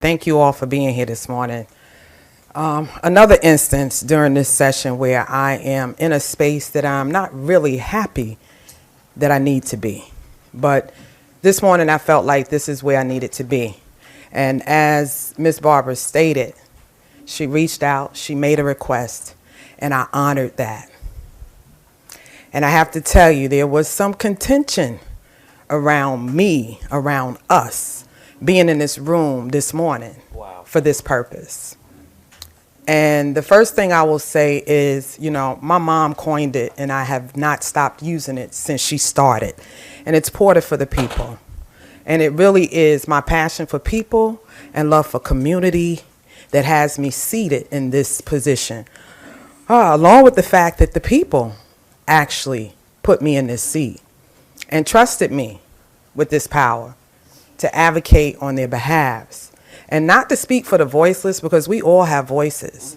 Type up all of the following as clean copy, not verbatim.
Thank you all for being here this morning. Another instance during this session where I am in a space that I'm not really happy that I need to be. But this morning I felt like this is where I needed to be. And as Miss Barbara stated, she reached out, she made a request, and I honored that. And I have to tell you, there was some contention around me, around us, being in this room this morning. Wow. For this purpose. And the first thing I will say is, my mom coined it, and I have not stopped using it since she started. And it's ported for the people. And it really is my passion for people and love for community that has me seated in this position, along with the fact that the people actually put me in this seat and trusted me with this power to advocate on their behalves, and not to speak for the voiceless, because we all have voices,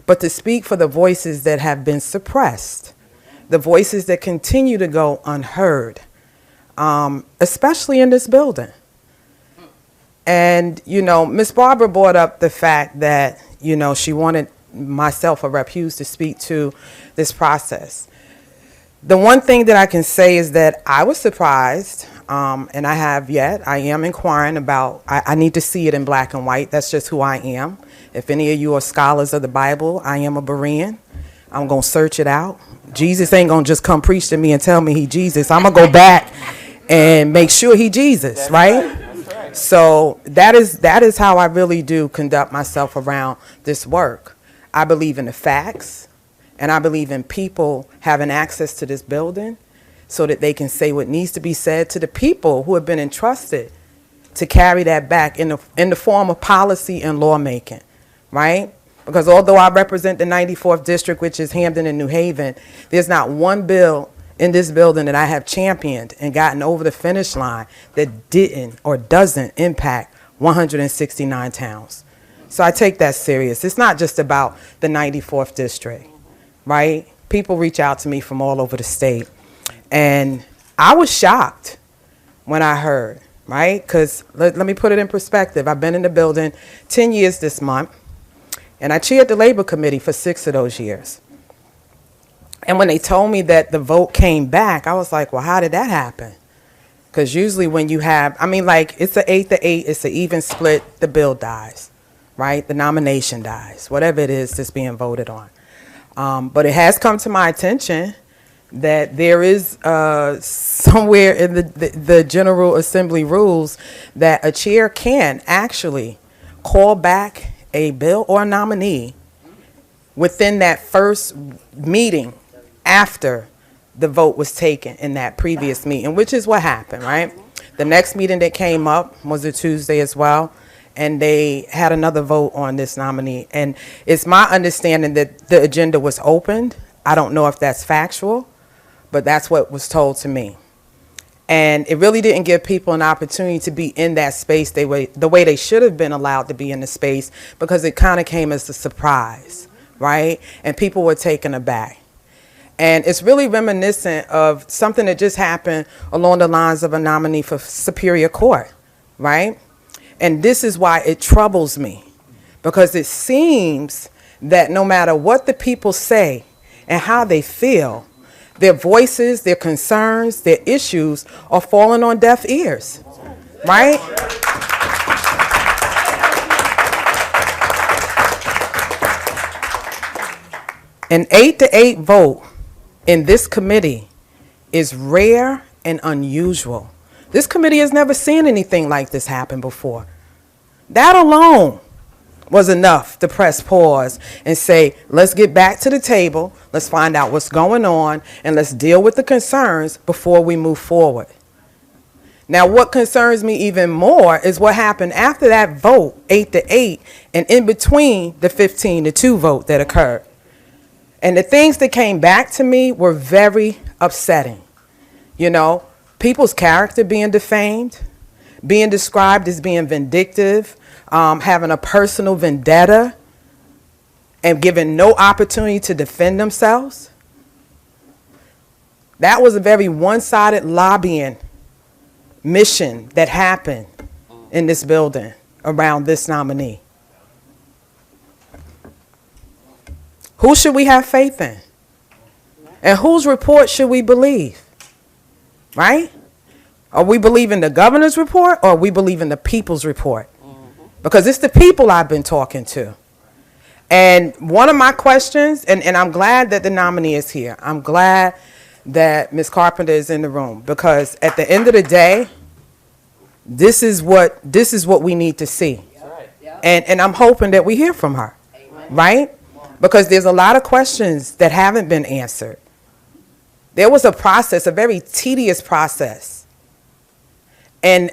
but to speak for the voices that have been suppressed, the voices that continue to go unheard, especially in this building. And, Miss Barbara brought up the fact that, she wanted myself or Rep. Hughes to speak to this process. The one thing that I can say is that I was surprised, and I am inquiring about, I need to see it in black and white. That's just who I am. If any of you are scholars of the Bible, I am a Berean. I'm going to search it out. Jesus ain't going to just come preach to me and tell me he Jesus. I'm going to go back and make sure he Jesus, That's right? That's right. So that is how I really do conduct myself around this work. I believe in the facts. And I believe in people having access to this building so that they can say what needs to be said to the people who have been entrusted to carry that back in the form of policy and lawmaking, right? Because although I represent the 94th District, which is Hampden and New Haven, there's not one bill in this building that I have championed and gotten over the finish line that didn't or doesn't impact 169 towns. So I take that serious. It's not just about the 94th District. Right? People reach out to me from all over the state. And I was shocked when I heard, right? Because let me put it in perspective. I've been in the building 10 years this month, and I chaired the labor committee for 6 of those years. And when they told me that the vote came back, I was like, well, how did that happen? Because usually when you have, it's an 8-8, it's an even split, the bill dies, right? The nomination dies, whatever it is that's being voted on. But it has come to my attention that there is somewhere in the General Assembly rules that a chair can actually call back a bill or nominee within that first meeting after the vote was taken in that previous meeting, which is what happened, right? The next meeting that came up was a Tuesday as well. And they had another vote on this nominee. And it's my understanding that the agenda was opened. I don't know if that's factual, but that's what was told to me. And it really didn't give people an opportunity to be in that space the way they should have been allowed to be in the space, because it kind of came as a surprise, right? And people were taken aback. And it's really reminiscent of something that just happened along the lines of a nominee for Superior Court, right? And this is why it troubles me, because it seems that no matter what the people say and how they feel, their voices, their concerns, their issues are falling on deaf ears, right? An 8-8 vote in this committee is rare and unusual. This committee has never seen anything like this happen before. That alone was enough to press pause and say, let's get back to the table, let's find out what's going on, and let's deal with the concerns before we move forward. Now, what concerns me even more is what happened after that vote, 8-8, and in between the 15-2 vote that occurred. And the things that came back to me were very upsetting. People's character being defamed, being described as being vindictive, having a personal vendetta, and given no opportunity to defend themselves. That was a very one-sided lobbying mission that happened in this building around this nominee? Who should we have faith in? And whose report should we believe? Right? Are we believing the governor's report, or are we believing the people's report? Because it's the people I've been talking to. And one of my questions, and I'm glad that the nominee is here. I'm glad that Ms. Carpenter is in the room, because at the end of the day, this is what we need to see. And I'm hoping that we hear from her. Right? Because there's a lot of questions that haven't been answered. There was a process, a very tedious process, and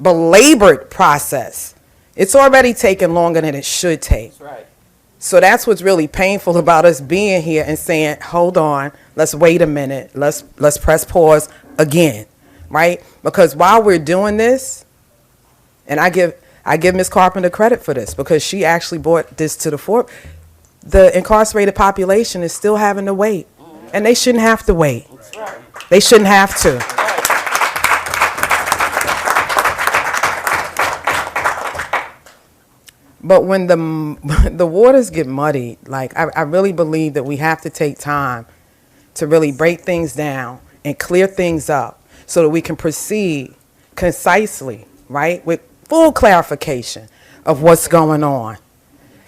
belabored process. It's already taken longer than it should take. That's right. So that's what's really painful about us being here and saying, hold on, let's wait a minute, let's press pause again, right? Because while we're doing this, and I give Ms. Carpenter credit for this, because she actually brought this to the fore, the incarcerated population is still having to wait. And they shouldn't have to wait. They shouldn't have to. But when the waters get muddy, like I really believe that we have to take time to really break things down and clear things up so that we can proceed concisely, right, with full clarification of what's going on.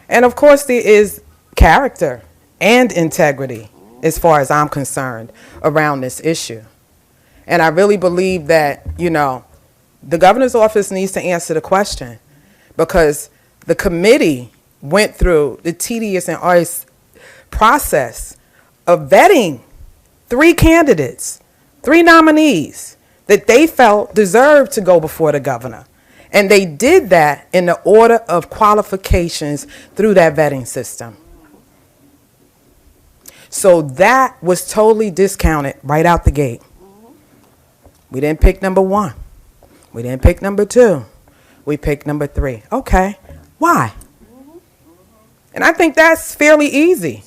And of course, there is character and integrity, as far as I'm concerned, around this issue. And I really believe that, the governor's office needs to answer the question, because the committee went through the tedious and arduous process of vetting 3 candidates, 3 nominees that they felt deserved to go before the governor. And they did that in the order of qualifications through that vetting system. So that was totally discounted right out the gate. We didn't pick number 1. We didn't pick number 2. We picked number 3. Okay, why? And I think that's fairly easy,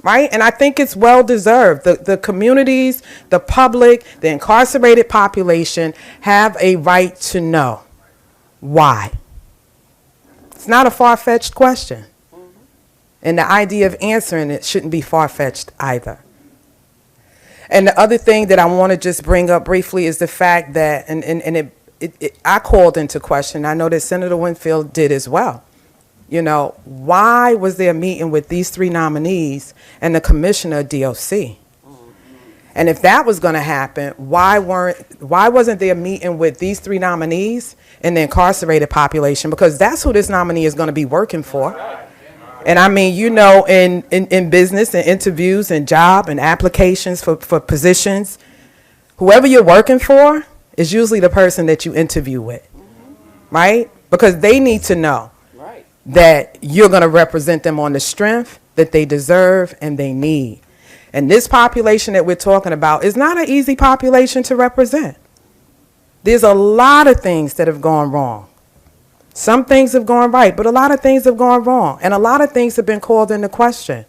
right? And I think it's well deserved. The communities, the public, the incarcerated population have a right to know why. It's not a far-fetched question. And the idea of answering it shouldn't be far-fetched either. And the other thing that I want to just bring up briefly is the fact that, I called into question, I know that Senator Winfield did as well. Why was there a meeting with these 3 nominees and the commissioner of DOC? And if that was going to happen, why wasn't there a meeting with these 3 nominees and the incarcerated population? Because that's who this nominee is going to be working for. And I mean, in business and interviews and job and applications for positions, whoever you're working for is usually the person that you interview with, right? Because they need to know that you're going to represent them on the strength that they deserve and they need. And this population that we're talking about is not an easy population to represent. There's a lot of things that have gone wrong. Some things have gone right, but a lot of things have gone wrong. And a lot of things have been called into question.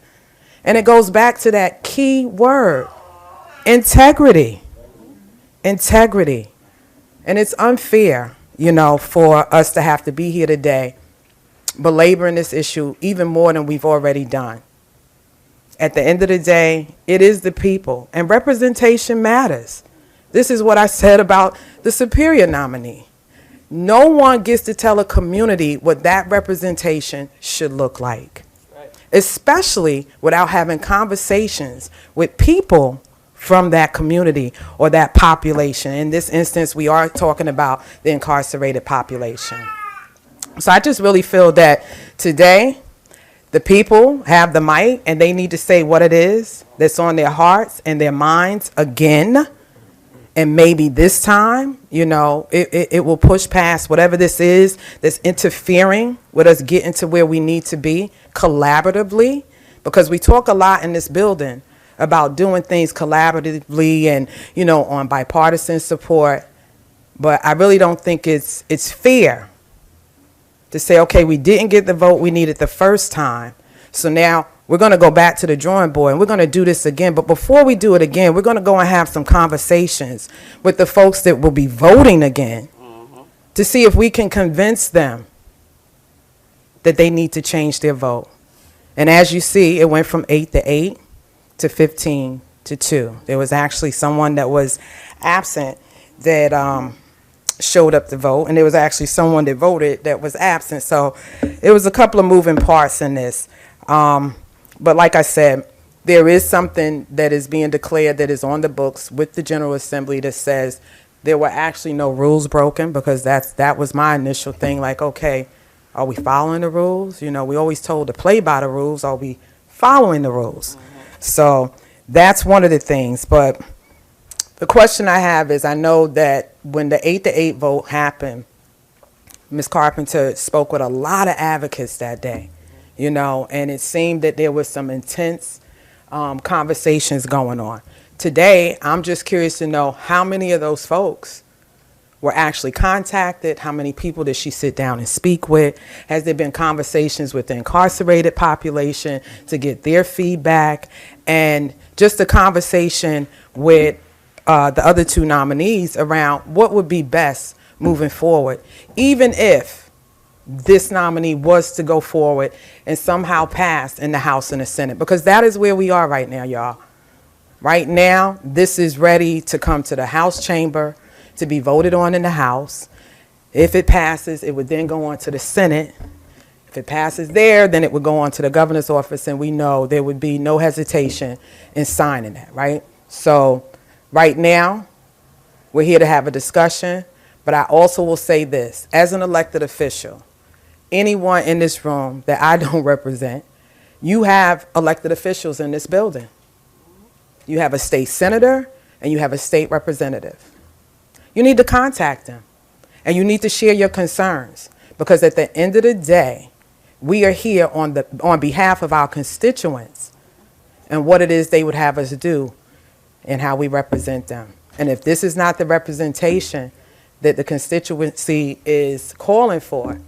And it goes back to that key word, integrity. Integrity. And it's unfair, for us to have to be here today belaboring this issue even more than we've already done. At the end of the day, it is the people, and representation matters. This is what I said about the Superior nominee. No one gets to tell a community what that representation should look like, especially without having conversations with people from that community or that population. In this instance, we are talking about the incarcerated population. So I just really feel that today, the people have the mic and they need to say what it is that's on their hearts and their minds again. And maybe this time, it will push past whatever this is that's interfering with us getting to where we need to be collaboratively. Because we talk a lot in this building about doing things collaboratively and, on bipartisan support. But I really don't think it's fair to say, okay, we didn't get the vote we needed the first time. So now we're going to go back to the drawing board and we're going to do this again. But before we do it again, we're going to go and have some conversations with the folks that will be voting again to see if we can convince them that they need to change their vote. And as you see, it went from 8 to 8 to 15 to 2. There was actually someone that was absent that showed up to vote, and there was actually someone that voted that was absent. So it was a couple of moving parts in this. But like I said, there is something that is being declared that is on the books with the General Assembly that says there were actually no rules broken, because that was my initial thing. Like, okay, are we following the rules? You know, we always told to play by the rules. Are we following the rules? So that's one of the things. But the question I have is, I know that when the 8 to 8 vote happened, Ms. Carpenter spoke with a lot of advocates that day, you know, and it seemed that there was some intense conversations going on. Today, I'm just curious to know how many of those folks were actually contacted. How many people did she sit down and speak with? Has there been conversations with the incarcerated population to get their feedback? And just a conversation with the other two nominees around what would be best moving forward, even if this nominee was to go forward and somehow pass in the House and the Senate, because that is where we are right now, y'all. Right now, this is ready to come to the House chamber to be voted on in the House. If it passes, it would then go on to the Senate. If it passes there, then it would go on to the governor's office, and we know there would be no hesitation in signing that, right? So right now, we're here to have a discussion, but I also will say this. As an elected official, anyone in this room that I don't represent, you have elected officials in this building. You have a state senator and you have a state representative. You need to contact them, and you need to share your concerns, because at the end of the day, we are here on behalf of our constituents and what it is they would have us do and how we represent them. And if this is not the representation that the constituency is calling for,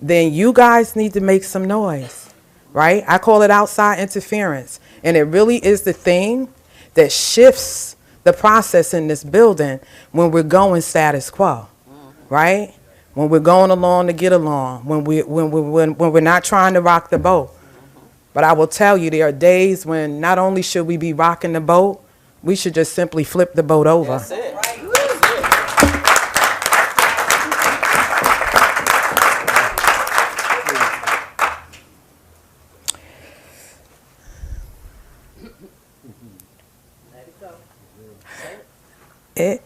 then you guys need to make some noise, right? I call it outside interference, and it really is the thing that shifts the process in this building when we're going status quo, right? When we're going along to get along, when we're not trying to rock the boat. But I will tell you, there are days when not only should we be rocking the boat, we should just simply flip the boat over. That's it.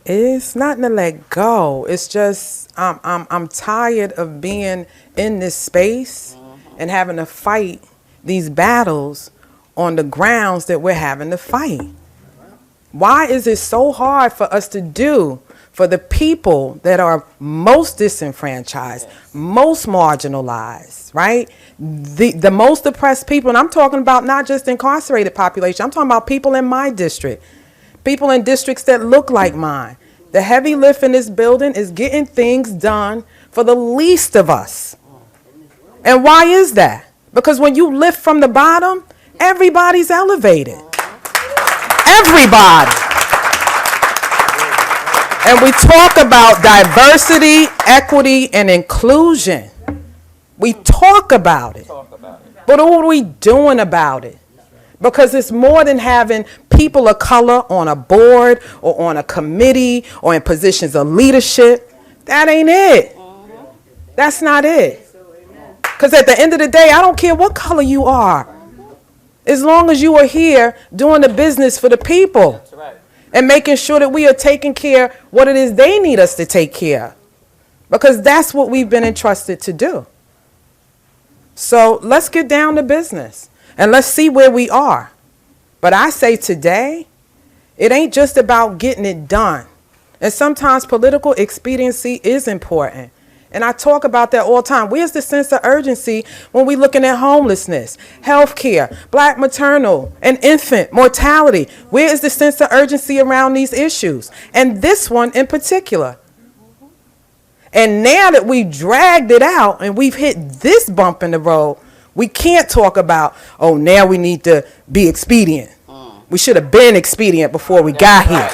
It's not to let go. It's just I'm tired of being in this space and having to fight these battles on the grounds that we're having to fight. Why is it so hard for us to do for the people that are most disenfranchised, most marginalized, right? The most oppressed people, and I'm talking about not just incarcerated population, I'm talking about people in my district. People in districts that look like mine. The heavy lift in this building is getting things done for the least of us. And why is that? Because when you lift from the bottom, everybody's elevated. Everybody. And we talk about diversity, equity, and inclusion. We talk about it. But what are we doing about it? Because it's more than having people of color on a board or on a committee or in positions of leadership. That ain't it. That's not it. Because at the end of the day, I don't care what color you are. As long as you are here doing the business for the people and making sure that we are taking care of what it is they need us to take care of. Because that's what we've been entrusted to do. So let's get down to business. And let's see where we are. But I say today, it ain't just about getting it done. And sometimes political expediency is important. And I talk about that all the time. Where's the sense of urgency when we're looking at homelessness, health care, black maternal and infant mortality? Where is the sense of urgency around these issues? And this one in particular. And now that we've dragged it out and we've hit this bump in the road, we can't talk about, oh, now we need to be expedient. We should have been expedient before we got here.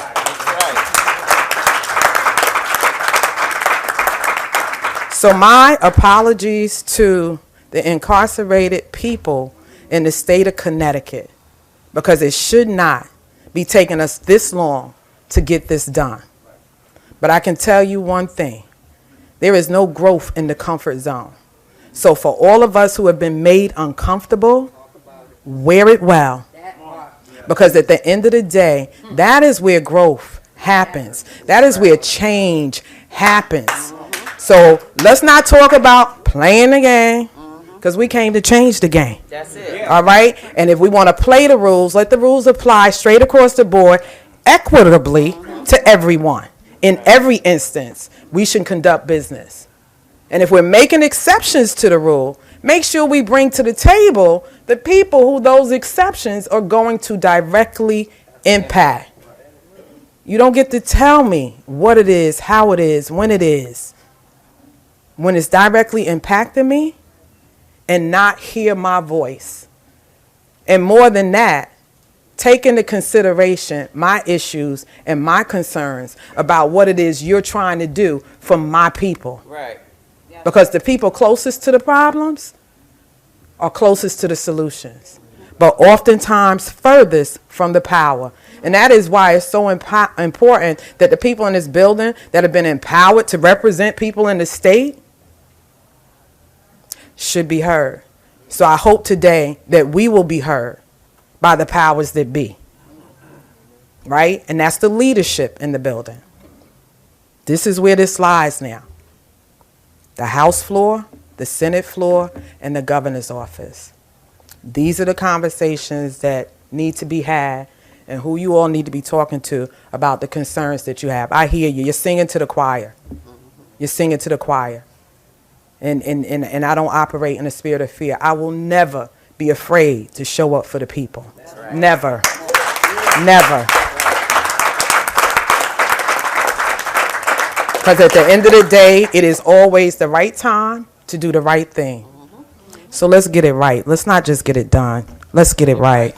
So my apologies to the incarcerated people in the state of Connecticut, because it should not be taking us this long to get this done. But I can tell you one thing. There is no growth in the comfort zone. So for all of us who have been made uncomfortable, wear it well. Because at the end of the day, that is where growth happens. That is where change happens. So let's not talk about playing the game, because we came to change the game. That's it. All right? And if we want to play the rules, let the rules apply straight across the board, equitably to everyone. In every instance, we should conduct business. And if we're making exceptions to the rule, make sure we bring to the table the people who those exceptions are going to directly impact. You don't get to tell me what it is, how it is, when it is. When it's directly impacting me, and not hear my voice. And more than that, take into consideration my issues and my concerns about what it is you're trying to do for my people. Right. Because the people closest to the problems are closest to the solutions, but oftentimes furthest from the power. And that is why it's so important that the people in this building that have been empowered to represent people in the state should be heard. So I hope today that we will be heard by the powers that be. Right? And that's the leadership in the building. This is where this lies now. The House floor, the Senate floor, and the governor's office. These are the conversations that need to be had and who you all need to be talking to about the concerns that you have. I hear you. You're singing to the choir. You're singing to the choir. And I don't operate in a spirit of fear. I will never be afraid to show up for the people. Right. Never. Never. Because at the end of the day, it is always the right time to do the right thing. So let's get it right. Let's not just get it done. Let's get it right.